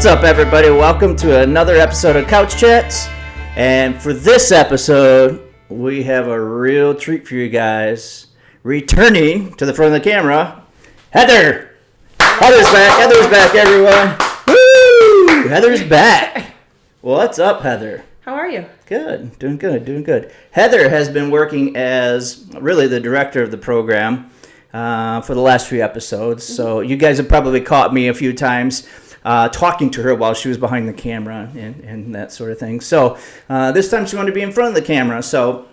What's up, everybody? Welcome to another episode of Couch Chats. And for this episode, we have a real treat for you guys. Returning to the front of the camera, Heather. Heather's back, everyone. Woo! Heather's back. What's up, Heather? How are you? Good. Doing good. Heather has been working as really the director of the program for the last few episodes. Mm-hmm. So you guys have probably caught me a few times talking to her while she was behind the camera and that sort of thing. So this time she wanted to be in front of the camera. So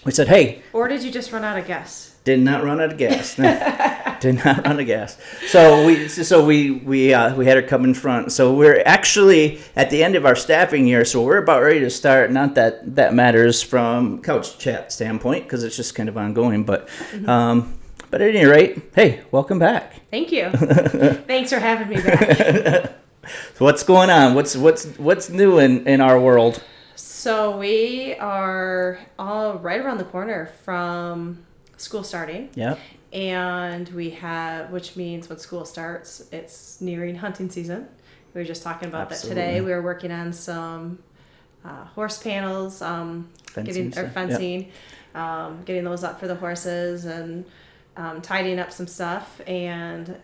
we said, hey. Or did you just run out of gas? Did not run out of gas. Did not run out of gas. So we had her come in front. So we're actually at the end of our staffing year. So we're about ready to start. Not that matters from Couch Chat standpoint because it's just kind of ongoing. But but at any rate, hey, welcome back. Thank you. Thanks for having me back. So what's going on? What's new in our world? So we are all right around the corner from school starting. Yeah. And we have, which means when school starts, it's nearing hunting season. We were just talking about Absolutely. that today. We were working on some horse panels, fencing, getting those up for the horses and tidying up some stuff and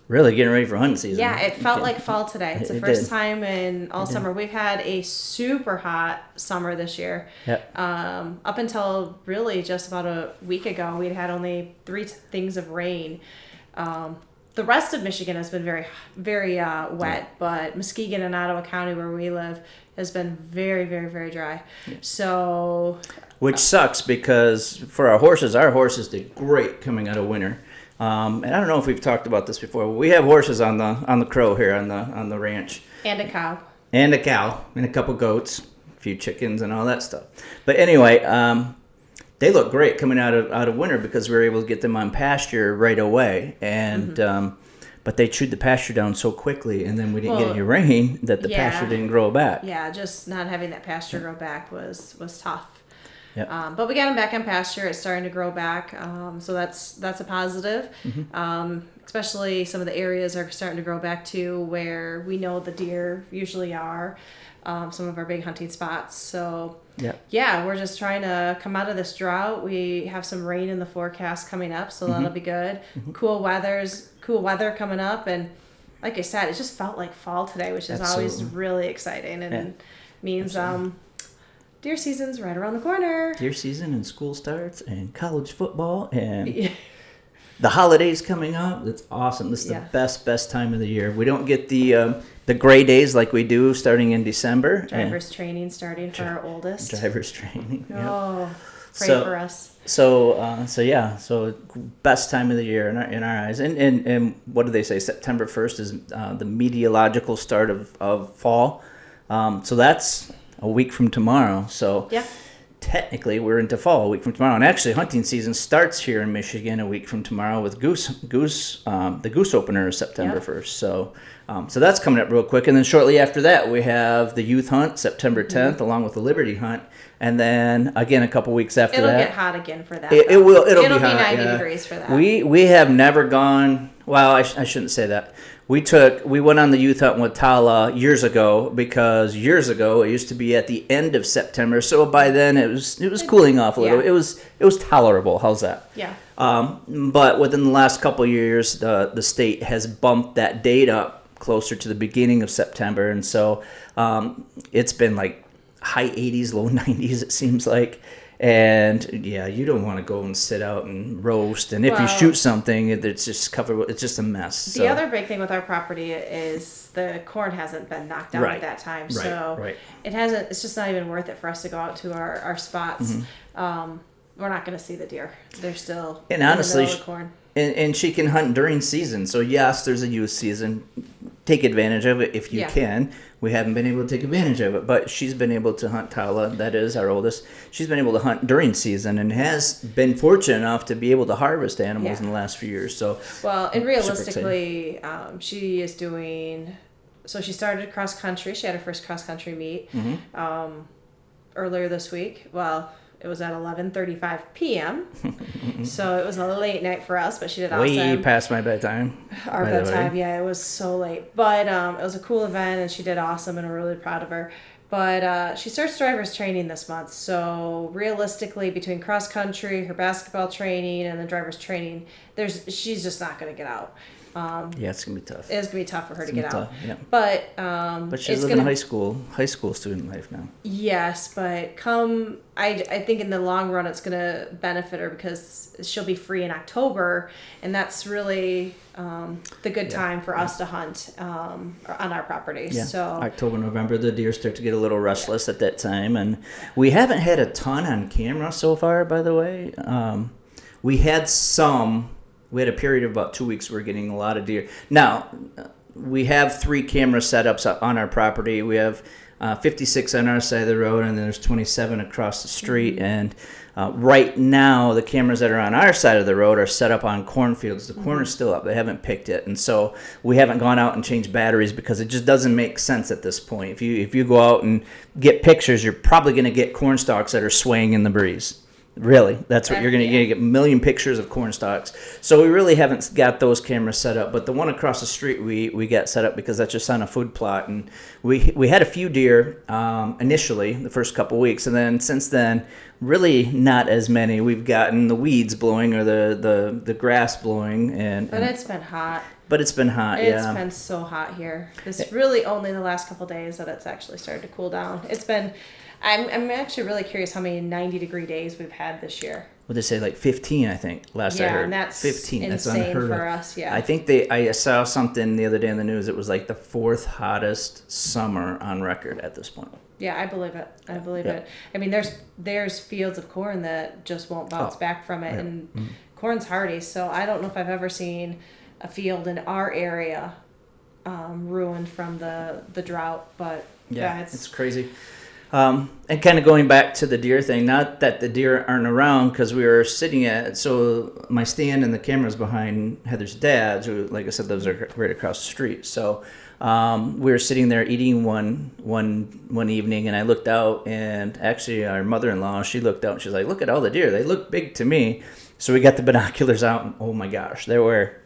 really getting ready for hunting season. Yeah, it felt like fall today. It's the first time in all summer. We've had a super hot summer this year. Yep. Up until really just about a week ago, we'd had only 3 things of rain. The rest of Michigan has been very, very wet, but Muskegon and Ottawa County, where we live, has been very, very, very dry. So, which sucks because for our horses did great coming out of winter. And I don't know if we've talked about this before. But we have horses on the Crow here on the ranch, and a cow, and a couple goats, a few chickens, and all that stuff. But anyway, they look great coming out of winter because we were able to get them on pasture right away, and but they chewed the pasture down so quickly, and then we didn't get any rain that the pasture didn't grow back. Yeah, just not having that pasture grow back was tough. Yep. But we got them back on pasture. It's starting to grow back, so that's a positive. Especially some of the areas are starting to grow back too, where we know the deer usually are. Some of our big hunting spots. So yeah, we're just trying to come out of this drought. We have some rain in the forecast coming up, so that'll be good. Cool weather coming up, and like I said, it just felt like fall today, which is always really exciting and means deer season's right around the corner. Deer season and school starts and college football and the holidays coming up. That's awesome. This is the best time of the year. We don't get the gray days like we do starting in December. Driver's training starting for our oldest. Driver's training. Oh, pray for us. So best time of the year in our eyes. And what do they say? September 1st is the meteorological start of fall. So that's a week from tomorrow. So technically we're into fall a week from tomorrow. And actually hunting season starts here in Michigan a week from tomorrow with the goose opener is September 1st. So that's coming up real quick. And then shortly after that we have the youth hunt September 10th along with the Liberty hunt. And then again a couple weeks after it'll that. It'll get hot again for that. It'll be hot, 90 degrees for that. We have never gone, well, I shouldn't say that. We went on the youth hunt with Tala years ago because years ago it used to be at the end of September. So by then it was cooling off a little. It was tolerable. How's that? Yeah. But within the last couple of years, the state has bumped that date up closer to the beginning of September, and so it's been like high 80s, low 90s. It seems like. And you don't want to go and sit out and roast. And if you shoot something, it's just covered. It's just a mess. The other big thing with our property is the corn hasn't been knocked out at that time, so it hasn't. It's just not even worth it for us to go out to our spots. We're not going to see the deer. They're still in the middle of the corn. And she can hunt during season. So yes, there's a youth season. Take advantage of it if you can. We haven't been able to take advantage of it, but she's been able to hunt Tala, that is our oldest. She's been able to hunt during season and has been fortunate enough to be able to harvest animals in the last few years. So and realistically, she is doing. So she started cross country. She had her first cross country meet earlier this week. Well, It was at 11:35 p.m. So it was a late night for us, but she did Way awesome. past my bedtime. Our by the way. bedtime, yeah, it was so late. But it was a cool event, and she did awesome, and we're really proud of her. But she starts driver's training this month. So realistically, between cross country, her basketball training, and the driver's training, she's just not going to get out. Yeah, it's gonna be tough. It's gonna be tough for her to get out. Yeah. But she's living high school student life now. Yes, but I think in the long run it's gonna benefit her because she'll be free in October, and that's really the good time for us to hunt on our property. Yeah. So October, November, the deer start to get a little restless at that time, and we haven't had a ton on camera so far. By the way, we had some. We had a period of about 2 weeks where we're getting a lot of deer. Now, we have 3 camera setups on our property. We have 56 on our side of the road, and then there's 27 across the street. Mm-hmm. And right now, the cameras that are on our side of the road are set up on cornfields. The corn is still up. They haven't picked it. And so we haven't gone out and changed batteries because it just doesn't make sense at this point. If you go out and get pictures, you're probably going to get corn stalks that are swaying in the breeze. Really, that's what you're going to get. A million pictures of corn stalks. So we really haven't got those cameras set up. But the one across the street we got set up because that's just on a food plot. And we had a few deer initially the first couple weeks. And then since then, really not as many. We've gotten the weeds blowing or the grass blowing. But it's been hot. But it's been hot, It's been so hot here. It's really only the last couple of days that it's actually started to cool down. It's been... I'm actually really curious how many 90-degree days we've had this year. What did they say? Like 15, I think. Last I heard. Yeah, and that's 15. insane that's unheard for of. us. Yeah. I think I saw something the other day in the news. It was like the 4th hottest summer on record at this point. Yeah, I believe it. I believe it. I mean, there's fields of corn that just won't bounce back from it, and corn's hardy. So I don't know if I've ever seen a field in our area ruined from the drought, but yeah, it's crazy. And kind of going back to the deer thing, not that the deer aren't around because we were sitting so my stand and the camera's behind Heather's dad's, who, like I said, lives right across the street. So we were sitting there eating one evening, and I looked out, and actually our mother-in-law, she looked out and she's like, "Look at all the deer. They look big to me." So we got the binoculars out, and oh my gosh, there were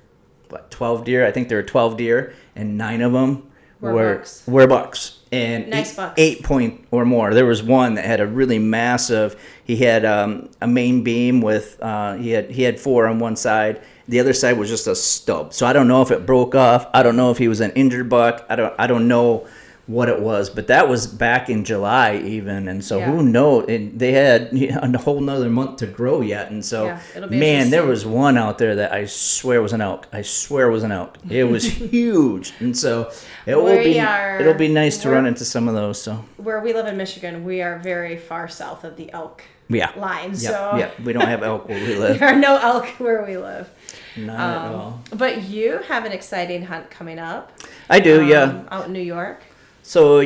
12 deer. I think there were 12 deer, and 9 of them were bucks. And nice bucks. 8 point or more. There was one that had a really massive. He had a main beam with he had 4 on one side. The other side was just a stub. So I don't know if it broke off. I don't know if he was an injured buck. I don't know what it was, but that was back in July even, and so who knows? And they had a whole nother month to grow yet, and so man, there was one out there that I swear was an elk. It was huge, and so it'll be nice to run into some of those. So where we live in Michigan, we are very far south of the elk line. So we don't have elk where we live. There are no elk where we live. Not at all. But you have an exciting hunt coming up. I do, out in New York. So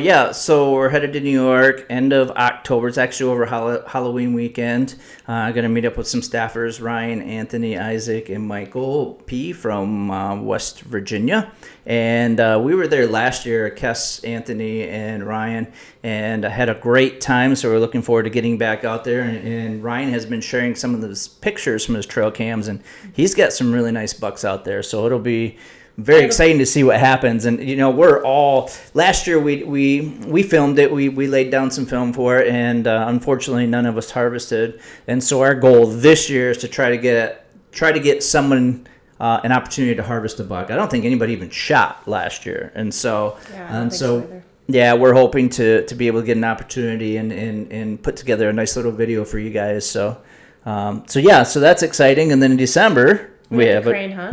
we're headed to New York end of October. It's actually over Halloween weekend. I'm going to meet up with some staffers, Ryan, Anthony, Isaac, and Michael P. from West Virginia. And we were there last year, Kess, Anthony, and Ryan, and I had a great time. So we're looking forward to getting back out there. And Ryan has been sharing some of those pictures from his trail cams, and he's got some really nice bucks out there. So it'll be very exciting to see what happens. And we're all last year we filmed it, we laid down some film for it, and unfortunately none of us harvested. And so our goal this year is to try to get someone an opportunity to harvest a buck. I don't think anybody even shot last year, and so we're hoping to be able to get an opportunity and put together a nice little video for you guys. So that's exciting. And then in December we have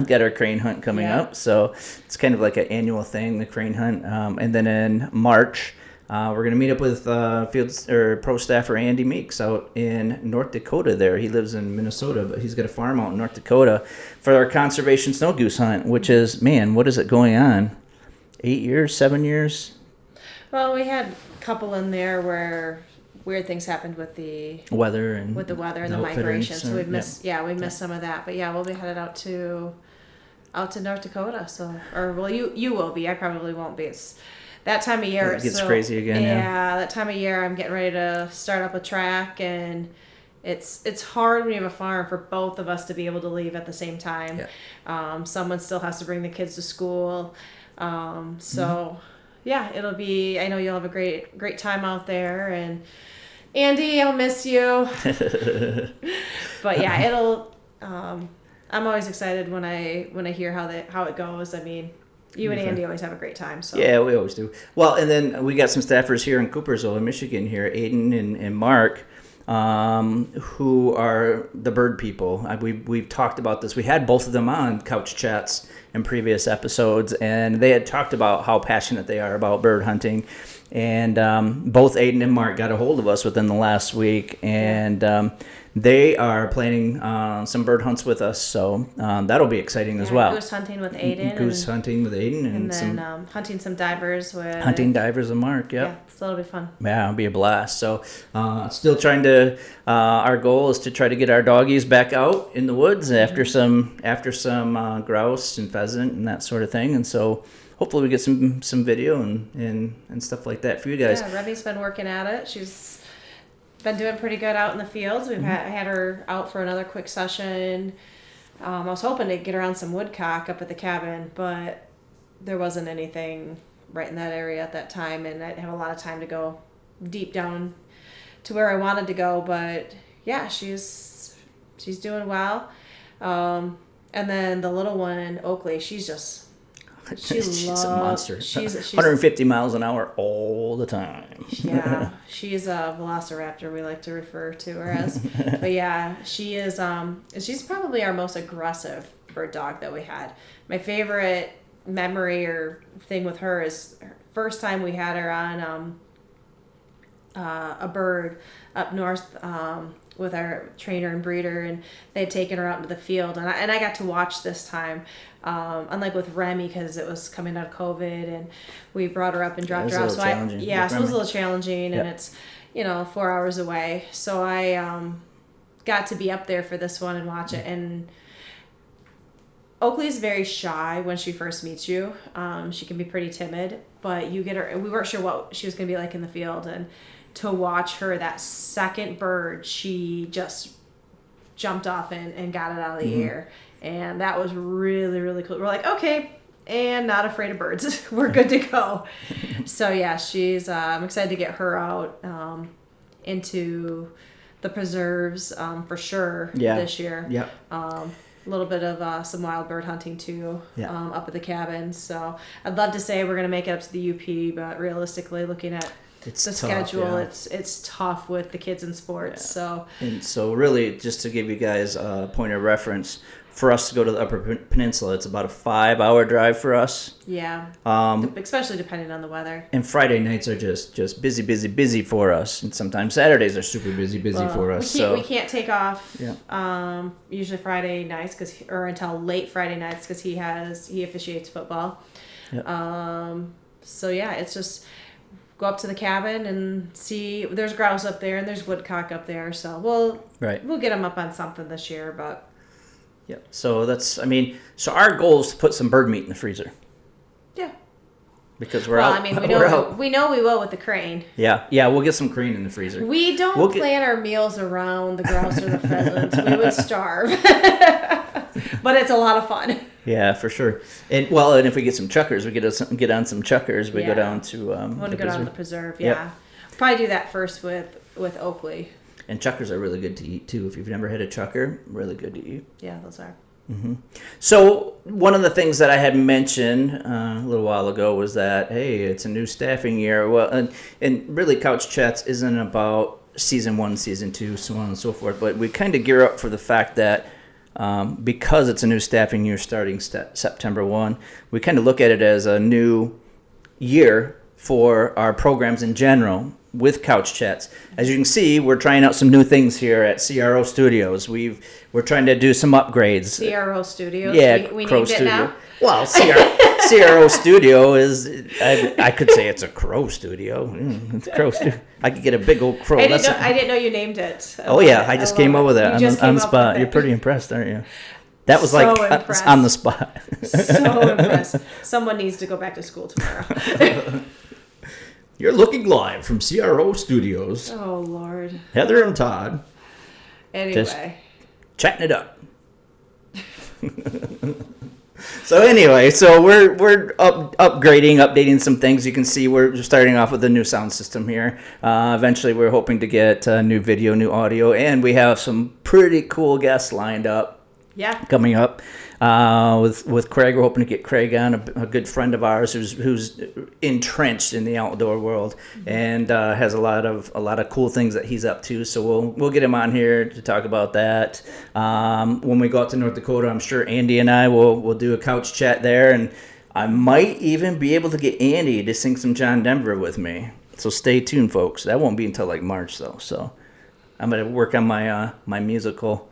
got our crane hunt coming up, so it's kind of like an annual thing, the crane hunt. And then in March, we're going to meet up with pro staffer Andy Meeks out in North Dakota. There, he lives in Minnesota, but he's got a farm out in North Dakota for our conservation snow goose hunt. Which is, man, what is it going on? 8 years, 7 years? Well, we had a couple in there where weird things happened with the weather and the migration. So we missed some of that. But we'll be headed out to North Dakota. So, you will be. I probably won't be. It's that time of year. It gets crazy again. Yeah, that time of year I'm getting ready to start up a track and it's hard when you have a farm for both of us to be able to leave at the same time. Yeah. Someone still has to bring the kids to school. So yeah, it'll be, I know you'll have a great time out there, and Andy, I'll miss you. But yeah, I'm always excited when I hear how it goes. I mean, you and Andy always have a great time. So yeah, we always do. Well, and then we got some staffers here in Coopersville, in Michigan here, Aiden and Mark, who are the bird people. We've talked about this. We had both of them on Couch Chats in previous episodes, and they had talked about how passionate they are about bird hunting. And both Aiden and Mark got a hold of us within the last week, and they are planning some bird hunts with us, so that'll be exciting as well. Goose hunting with Aiden. Hunting with Aiden. And then hunting some divers with... Hunting divers and Mark, yep. Yeah, so it'll be fun. Yeah, it'll be a blast. So still trying to... our goal is to try to get our doggies back out in the woods after some grouse and pheasant and that sort of thing, and so... Hopefully we get some video and stuff like that for you guys. Yeah, Remi's been working at it. She's been doing pretty good out in the fields. We've had her out for another quick session. I was hoping to get her on some woodcock up at the cabin, but there wasn't anything right in that area at that time, and I didn't have a lot of time to go deep down to where I wanted to go. But yeah, she's doing well. And then the little one, Oakley, she's a monster. She's 150 miles an hour all the time. Yeah, she's a velociraptor, we like to refer to her as. But yeah, she is. She's probably our most aggressive bird dog that we had. My favorite memory or thing with her is first time we had her on a bird up north with our trainer and breeder, and they had taken her out into the field, and I got to watch this time. Unlike with Remy, because it was coming out of COVID, and we brought her up and dropped her off. So so it was a little challenging, and it's 4 hours away. So I got to be up there for this one and watch it. And Oakley's very shy when she first meets you. She can be pretty timid, but you get her. We weren't sure what she was going to be like in the field, and to watch her, that second bird, she just jumped off and got it out of the air. And that was really, really cool. We're like, okay, and not afraid of birds. We're good to go. So yeah, she's. I'm excited to get her out into the preserves for sure this year. Yeah. A little bit of some wild bird hunting too up at the cabin. So I'd love to say we're gonna make it up to the UP, but realistically, looking at the schedule, it's tough with the kids in sports. So really, just to give you guys a point of reference, for us to go to the Upper Peninsula, it's about a 5-hour drive for us. Yeah. Especially depending on the weather. And Friday nights are just busy for us, and sometimes Saturdays are super busy for us. We can't take off. Yeah. Usually Friday nights or until late Friday nights because he officiates football. Yep. So yeah, it's just go up to the cabin and see. There's grouse up there and there's woodcock up there, so we'll get them up on something this year, but. Yep. So so our goal is to put some bird meat in the freezer. Yeah. Because we're out. We know we will with the crane. Yeah, we'll get some crane in the freezer. We don't plan our meals around the grouse or the pheasants. We would starve. But it's a lot of fun. Yeah, for sure. And if we get some chuckers, we get on some chuckers. We go down to. I want to go down to the preserve. Yeah. Yep. Probably do that first with Oakley. And chuckers are really good to eat, too. If you've never had a chucker, really good to eat. Yeah, those are. Mm-hmm. So one of the things that I had mentioned a little while ago was that, hey, it's a new staffing year. Well, and really Couch Chats isn't about season 1, season 2, so on and so forth. But we kind of gear up for the fact that because it's a new staffing year starting September 1, we kind of look at it as a new year for our programs in general with Couch Chats. As you can see, we're trying out some new things here at CRO Studios. We're trying to do some upgrades. CRO Studios? Yeah, we Crow named Studio. It now? Well, CRO Studio is, I could say it's a crow studio. It's a crow studio. I could get a big old crow. I didn't know you named it. I just came up with it on the spot. You're pretty impressed, aren't you? That was on the spot. So impressed. Someone needs to go back to school tomorrow. You're looking live from CRO Studios. Oh, Lord. Heather and Todd. Anyway. Chatting it up. So anyway, so we're upgrading, updating some things. You can see we're starting off with a new sound system here. Eventually, we're hoping to get new video, new audio, and we have some pretty cool guests lined up. Yeah. Coming up with Craig. We're hoping to get Craig on, a good friend of ours who's entrenched in the outdoor world and has a lot of cool things that he's up to. So we'll get him on here to talk about that. When we go out to North Dakota, I'm sure Andy and I will do a couch chat there, and I might even be able to get Andy to sing some John Denver with me. So stay tuned, folks. That won't be until like March though. So I'm gonna work on my musical.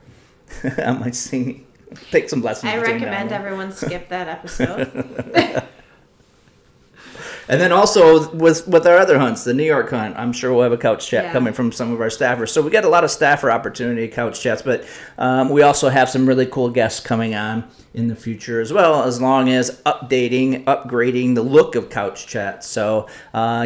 I might sing, take some lessons. I recommend everyone skip that episode. And then also with our other hunts, the New York hunt, I'm sure we'll have a couch chat coming from some of our staffers. So we got a lot of staffer opportunity couch chats, but we also have some really cool guests coming on in the future as well, as long as upgrading the look of couch chats. So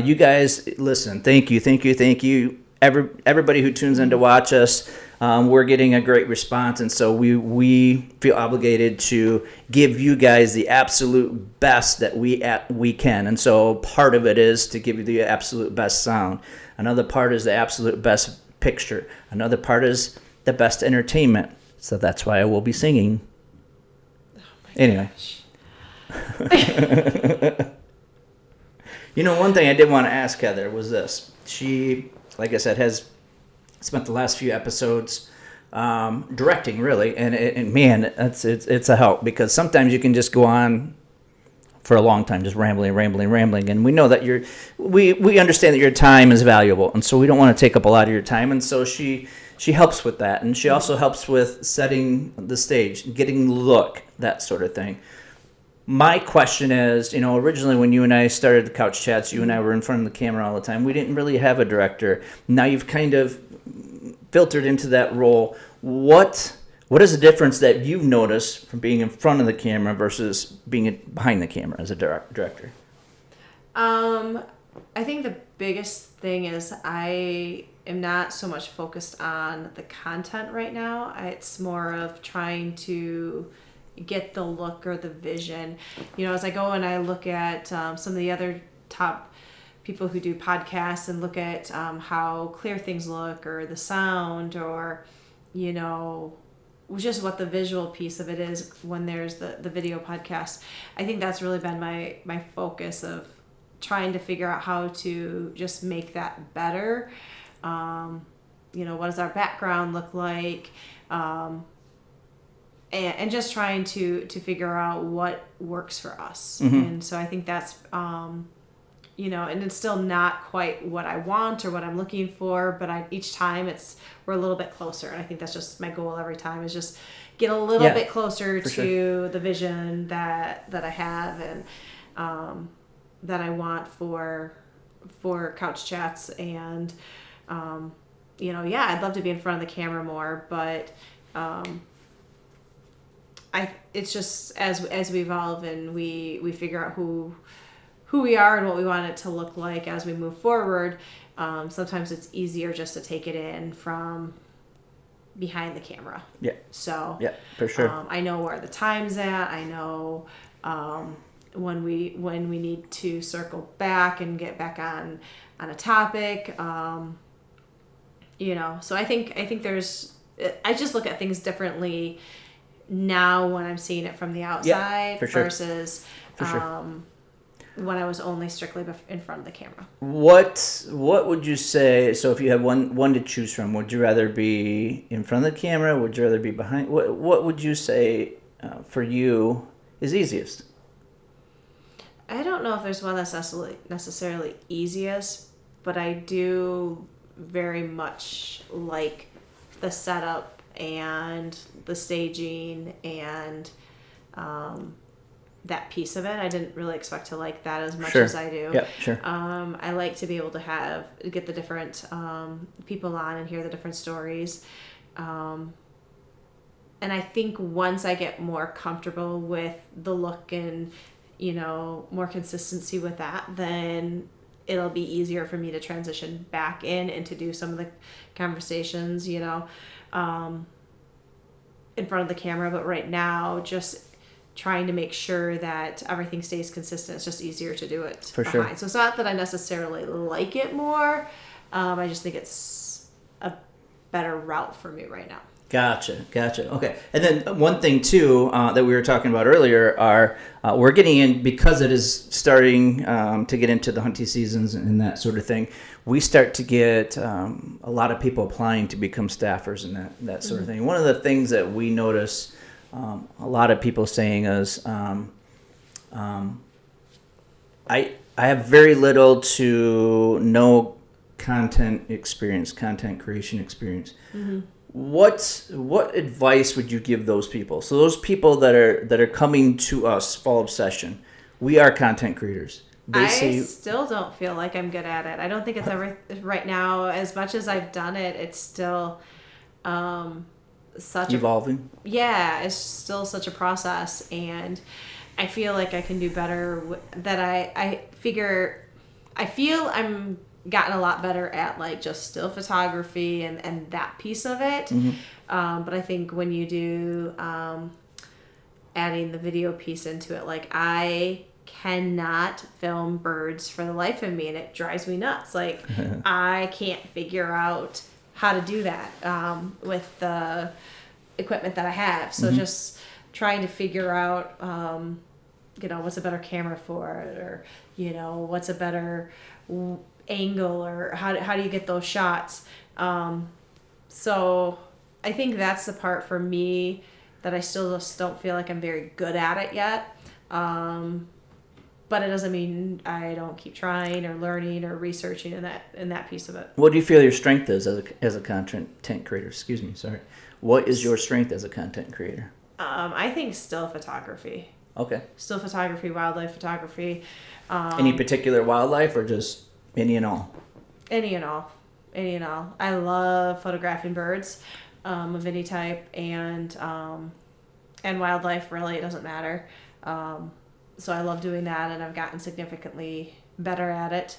you guys, listen, thank you. Everybody who tunes in to watch us. We're getting a great response, and so we feel obligated to give you guys the absolute best that we can. And so part of it is to give you the absolute best sound. Another part is the absolute best picture. Another part is the best entertainment. So that's why I will be singing. Oh my anyway. Gosh. One thing I did want to ask Heather was this. She, like I said, has spent the last few episodes directing, really, and man, it's a help, because sometimes you can just go on for a long time just rambling, and we know that we understand that your time is valuable, and so we don't want to take up a lot of your time, and so she helps with that, and she also helps with setting the stage, getting the look, that sort of thing. My question is, originally when you and I started the Couch Chats, you and I were in front of the camera all the time. We didn't really have a director. Now you've kind of filtered into that role. What is the difference that you've noticed from being in front of the camera versus being behind the camera as a director? I think the biggest thing is I am not so much focused on the content right now. It's more of trying to get the look or the vision. As I go and I look at some of the other top people who do podcasts and look at how clear things look, or the sound, or just what the visual piece of it is when there's the video podcast. I think that's really been my focus of trying to figure out how to just make that better. What does our background look like? And just trying to figure out what works for us. Mm-hmm. And so I think that's, and it's still not quite what I want or what I'm looking for, but each time we're a little bit closer. And I think that's just my goal every time, is just get a little bit closer to the vision that I have and that I want for Couch Chats. And, I'd love to be in front of the camera more, but it's just as we evolve and we figure out who we are and what we want it to look like as we move forward, sometimes it's easier just to take it in from behind the camera. Yeah. So yeah, for sure. I know where the time's at. I know when we need to circle back and get back on a topic. So I think I just look at things differently now when I'm seeing it from the outside versus when I was only strictly in front of the camera. What would you say? So if you had one to choose from, would you rather be in front of the camera? Would you rather be behind? What would you say for you is easiest? I don't know if there's one that's necessarily easiest, but I do very much like the setup and the staging and that piece of it. I didn't really expect to like that as much as I do. Yeah, sure. I like to be able to get the different people on and hear the different stories. And I think once I get more comfortable with the look and, more consistency with that, then it'll be easier for me to transition back in and to do some of the conversations, in front of the camera. But right now, just trying to make sure that everything stays consistent. It's just easier to do it For sure. So it's not that I necessarily like it more. I just think it's a better route for me right now. Gotcha. Okay. And then one thing too that we were talking about earlier are we're getting in, because it is starting to get into the hunting seasons and that sort of thing. We start to get a lot of people applying to become staffers and that sort of thing. One of the things that we notice a lot of people saying is, I have very little to no content creation experience. Mm-hmm. What advice would you give those people? So those people that are coming to us, Fall Obsession, we are content creators. I still don't feel like I'm good at it. I don't think it's ever right now. As much as I've done it, it's still such evolving. It's still such a process, and I feel like I can do better. I feel I'm gotten a lot better at like just still photography and that piece of it. Mm-hmm. But I think when you do adding the video piece into it, like I cannot film birds for the life of me, and it drives me nuts. Like I can't figure out how to do that with the equipment that I have. So just trying to figure out what's a better camera for it, or what's a better angle, or how do you get those shots. So I think that's the part for me that I still just don't feel like I'm very good at it yet. But it doesn't mean I don't keep trying or learning or researching in that piece of it. What do you feel your strength is as a content creator? Excuse me, sorry. What is your strength as a content creator? I think still photography. Okay. Still photography, wildlife photography. Any particular wildlife, or just any and all? Any and all. I love photographing birds of any type, and wildlife. Really, it doesn't matter. So I love doing that, and I've gotten significantly better at it.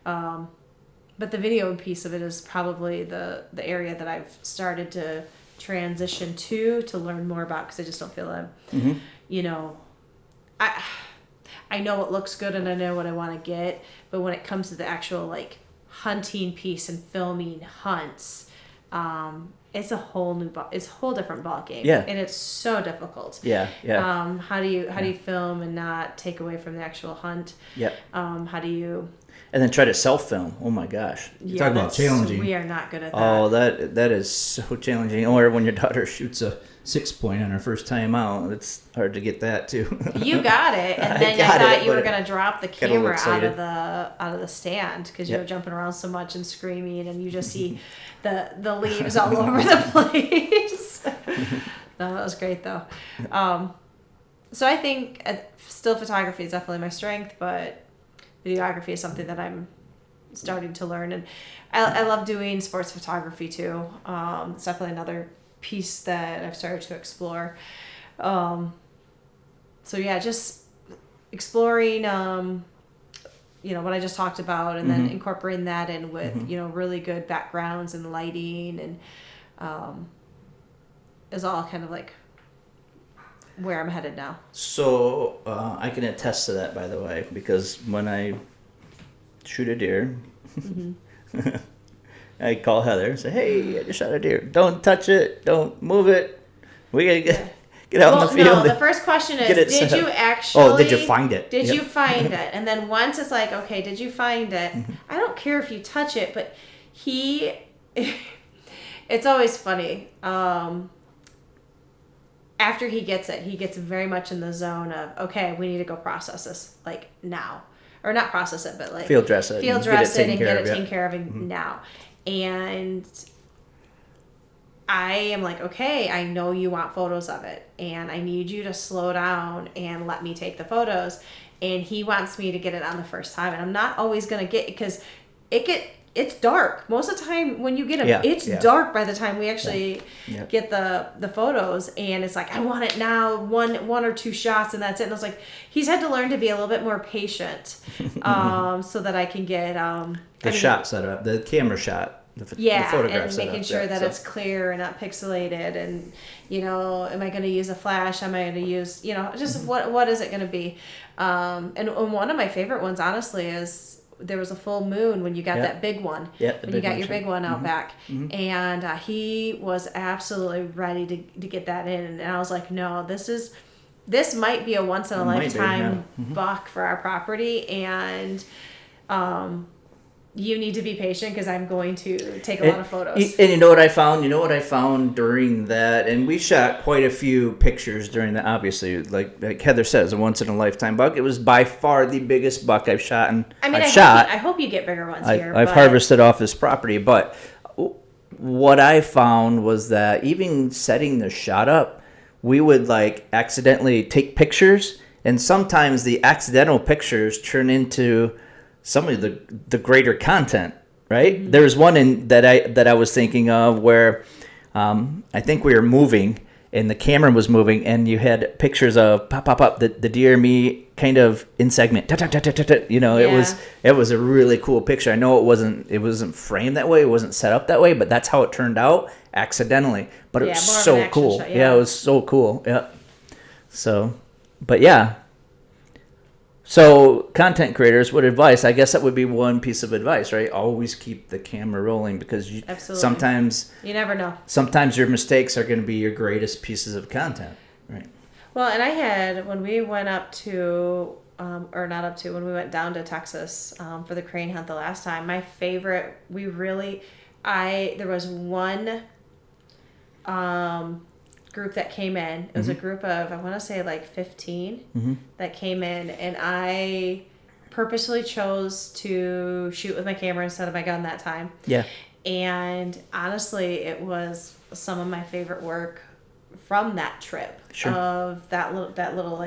But the video piece of it is probably the area that I've started to transition to learn more about, because I just don't feel that, I know what looks good and I know what I want to get, but when it comes to the actual like hunting piece and filming hunts, it's a whole different ball game. Yeah. And it's so difficult. Yeah. How do you film and not take away from the actual hunt? Yeah. How do you... And then try to self-film. Oh my gosh. You talk about challenging. We are not good at that. Oh, that is so challenging. Or when your daughter shoots a 6-point on her first time out, it's hard to get that too. You got it, and then I thought you were gonna drop the camera out of the stand because you were jumping around so much and screaming, and you just see the leaves all over the place. No, that was great though. So I think still photography is definitely my strength, but videography is something that I'm starting to learn, and I love doing sports photography too. It's definitely another piece that I've started to explore. So yeah, just exploring, what I just talked about, and then incorporating that in with, really good backgrounds and lighting, and is all kind of like where I'm headed now. So I can attest to that, by the way, because when I shoot a deer, I call Heather and say, "Hey, I just shot a deer. Don't touch it. Don't move it. We gotta get out in the field." No, the first question is, did you actually... Oh, did you find it? Did you find it? And then once it's like, okay, did you find it? I don't care if you touch it, but it's always funny. After he gets it, he gets very much in the zone of, okay, we need to go process this, like, now. Or not process it, but, like... Field dress it and get it taken care of now. And I am like, okay, I know you want photos of it, and I need you to slow down and let me take the photos. And he wants me to get it on the first time. And I'm not always going to get... Because it's dark. Most of the time when you get them, it's dark by the time we actually get the photos, and it's like, I want it now, one or two shots, and that's it. And I was like, he's had to learn to be a little bit more patient, so that I can get shot set up, the camera shot. The photograph and making sure that it's clear and not pixelated, and am I going to use a flash? Am I going to use just what is it going to be? And one of my favorite ones, honestly, is there was a full moon when you got that big one. Yeah, when you got your big one out back, and he was absolutely ready to get that in, and I was like, no, this might be a once in a lifetime buck for our property, and you need to be patient because I'm going to take a lot of photos. And you know what I found? You know what I found during that? And we shot quite a few pictures during that, obviously. Like Heather says, a once-in-a-lifetime buck. It was by far the biggest buck I've shot. And I hope you get bigger ones here. I've harvested off this property. But what I found was that even setting the shot up, we would accidentally take pictures. And sometimes the accidental pictures turn into some of the greater content, right? Mm-hmm. There was one that I was thinking of where I think we were moving and the camera was moving, and you had pictures of pop the deer and me kind of in segment. It was a really cool picture. I know it wasn't framed that way, it wasn't set up that way, but that's how it turned out accidentally. But it was so cool. Shot, it was so cool. Yeah. So, but yeah. So, content creators, what advice? I guess that would be one piece of advice, right? Always keep the camera rolling, because sometimes you never know. Sometimes your mistakes are going to be your greatest pieces of content, right? Well, and I had, when we went when we went down to Texas for the crane hunt the last time, my favorite, there was one group that came in. It was a group of, I want to say 15 that came in, and I purposely chose to shoot with my camera instead of my gun that time. Yeah. And honestly, it was some of my favorite work from that trip. Sure. Of that little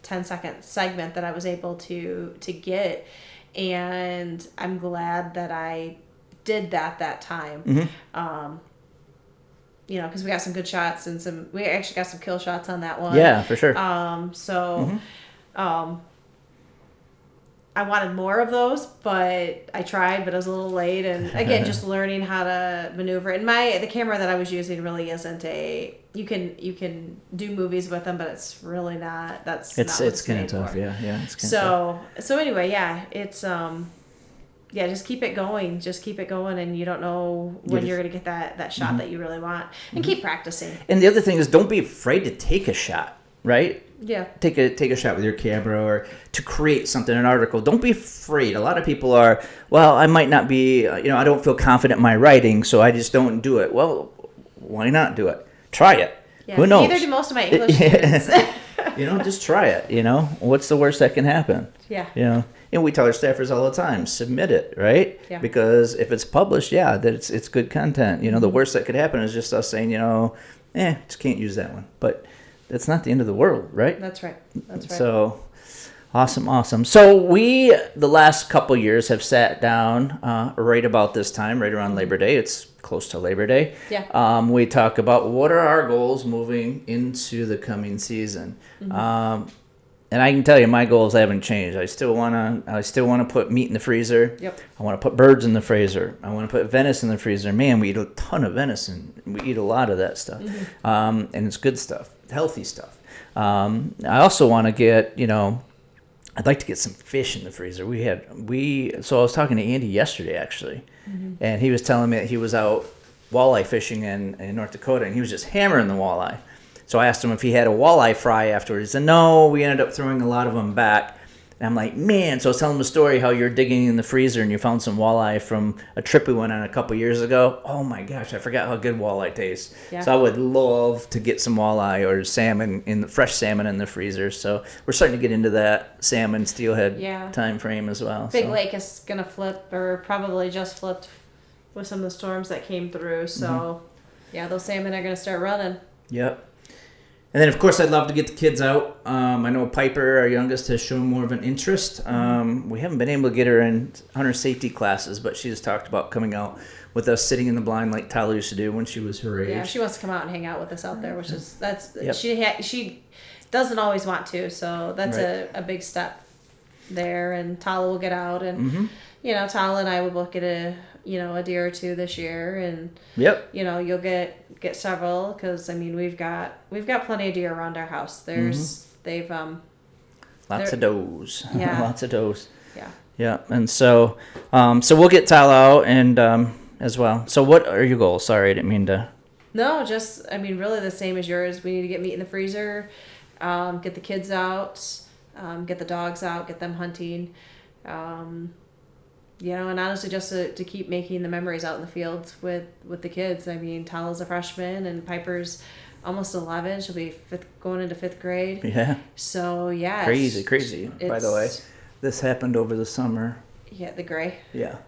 10-second segment that I was able to get, and I'm glad that I did that time. Because we got some good shots and we actually got some kill shots on that one. Yeah, for sure. I wanted more of those, but I tried, but I was a little late. And again, just learning how to maneuver. And the camera that I was using really isn't you can do movies with them, but it's really not. It's kind of tough. Yeah, it's kind of tough. So anyway, it's just keep it going. Just keep it going, and you don't know when you're going to get that shot that you really want. And keep practicing. And the other thing is, don't be afraid to take a shot, right? Yeah. Take a shot with your camera, or to create something, an article. Don't be afraid. A lot of people are, well, I might not be, I don't feel confident in my writing, so I just don't do it. Well, why not do it? Try it. Yeah. Who knows? Neither do most of my English students. Just try it. What's the worst that can happen? Yeah. And we tell our staffers all the time, submit it, right? Yeah. Because if it's published, that it's good content. The worst that could happen is just us saying, just can't use that one. But that's not the end of the world, right? That's right. So, awesome. So the last couple years have sat down right about this time, right around Labor Day. It's close to Labor Day. Yeah. We talk about what are our goals moving into the coming season. And I can tell you, my goals haven't changed. I still wanna put meat in the freezer. Yep. I want to put birds in the freezer. I want to put venison in the freezer. Man, we eat a ton of venison. We eat a lot of that stuff, and it's good stuff, healthy stuff. I also want to get, I'd like to get some fish in the freezer. So I was talking to Andy yesterday actually, and he was telling me that he was out walleye fishing in North Dakota, and he was just hammering the walleye. So I asked him if he had a walleye fry afterwards. He said, no, we ended up throwing a lot of them back. And I'm like, man. So I was telling him the story how you're digging in the freezer and you found some walleye from a trip we went on a couple years ago. Oh my gosh, I forgot how good walleye tastes. Yeah. So I would love to get some walleye or salmon, fresh salmon in the freezer. So we're starting to get into that salmon steelhead time frame as well. Big Lake is going to flip, or probably just flipped with some of the storms that came through. So those salmon are going to start running. Yep. And then, of course, I'd love to get the kids out. I know Piper, our youngest, has shown more of an interest. We haven't been able to get her in hunter safety classes, but she has talked about coming out with us, sitting in the blind like Tyler used to do when she was her age. Yeah, she wants to come out and hang out with us out there, which is Yep. she doesn't always want to, so that's Right. a big step there. And Tala will get out, and Tala and I would book at a deer or two this year, and Yep. you'll get several, because I mean we've got plenty of deer around our house. They've Lots of does. Yeah. Lots of does. yeah. Yeah, and so we'll get Tyler out and as well. So what are your goals? Sorry, I didn't mean to. No, just, I mean, really the same as yours. We need to get meat in the freezer, get the kids out, get the dogs out, get them hunting, and honestly just to keep making the memories out in the fields with the kids. I mean, Tala's a freshman and Piper's almost 11. She'll be going into 5th grade. Yeah. So, yeah. Crazy. By the way, this happened over the summer. Yeah, the gray. Yeah.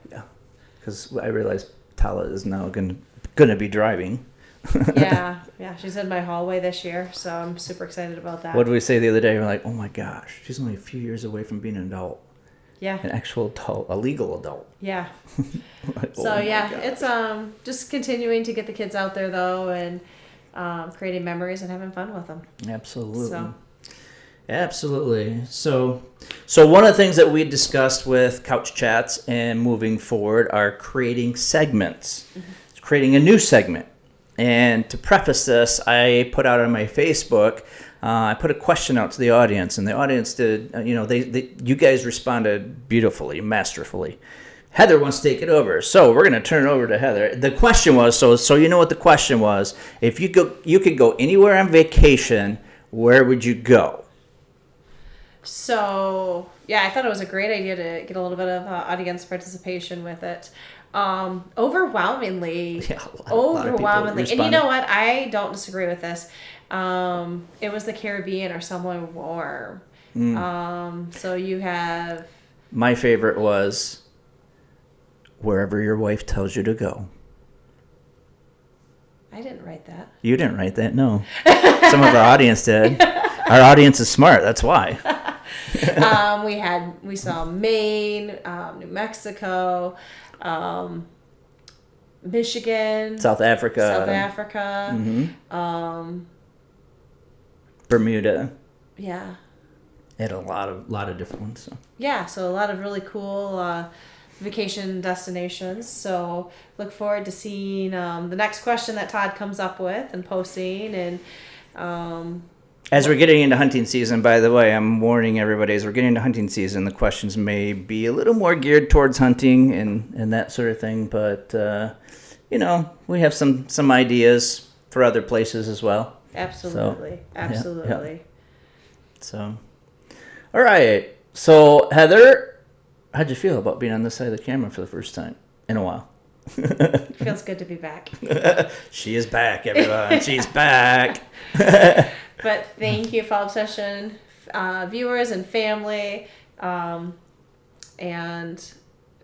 Because I realized Tala is now gonna be driving. Yeah. She's in my hallway this year, so I'm super excited about that. What did we say the other day? We're like, oh my gosh, she's only a few years away from being an adult. Yeah. An actual adult, a legal adult. Yeah. Like, oh So my yeah, gosh. it's just continuing to get the kids out there though, and creating memories and having fun with them. Absolutely. So. Absolutely. So one of the things that we discussed with Couch Chats and moving forward are creating segments, creating a new segment. And to preface this, I put out on my Facebook, I put a question out to the audience, and the audience did, you guys responded beautifully, masterfully. Heather wants to take it over, so we're going to turn it over to Heather. The question was, so you know what the question was, if you could go anywhere on vacation, where would you go? So yeah, I thought it was a great idea to get a little bit of audience participation with it. Overwhelmingly, Yeah, a lot of people and you responded. know what? I don't disagree with this. It was the Caribbean or somewhere warm. So you have. My favorite was wherever your wife tells you to go. I didn't write that. You didn't write that, no. Some of our audience did. Our audience is smart, that's why. We saw Maine, New Mexico, Michigan, South Africa. Bermuda. Yeah. It had a lot of different ones. So. Yeah, so a lot of really cool vacation destinations. So look forward to seeing the next question that Todd comes up with and posting. And As we're getting into hunting season, by the way, I'm warning everybody, as we're getting into hunting season, the questions may be a little more geared towards hunting and that sort of thing. But, we have some ideas for other places as well. absolutely. Yeah. So, all right. So, Heather, how'd you feel about being on this side of the camera for the first time in a while? Feels good to be back. She is back, everyone. She's back. But thank you, Fall Obsession viewers and family. And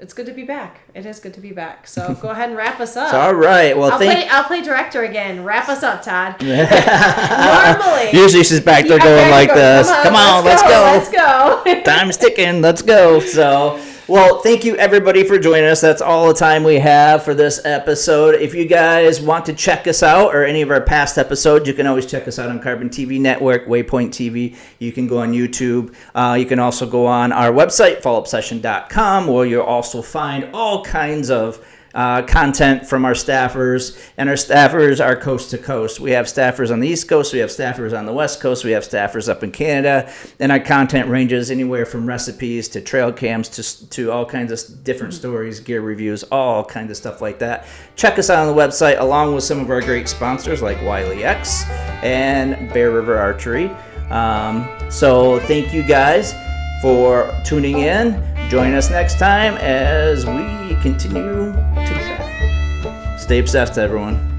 it's good to be back. It is good to be back. So go ahead and wrap us up. All right. Well, I'll play director again. Wrap us up, Todd. Normally. Usually she's back there going like this. Come on, let's go. Let's go. Time's ticking. Let's go. So, well, thank you everybody for joining us. That's all the time we have for this episode. If you guys want to check us out or any of our past episodes, you can always check us out on Carbon TV Network, Waypoint TV. You can go on YouTube. You can also go on our website, fallobsession.com, where you'll also find all kinds of content from our staffers, and our staffers are coast to coast. We have staffers on the East Coast, we have staffers on the West Coast, we have staffers up in Canada, and our content ranges anywhere from recipes to trail cams to all kinds of different stories, gear reviews, all kinds of stuff like that. Check us out on the website along with some of our great sponsors like Wiley X and Bear River Archery. So thank you guys for tuning in. Join us next time as we continue to stay obsessed, everyone.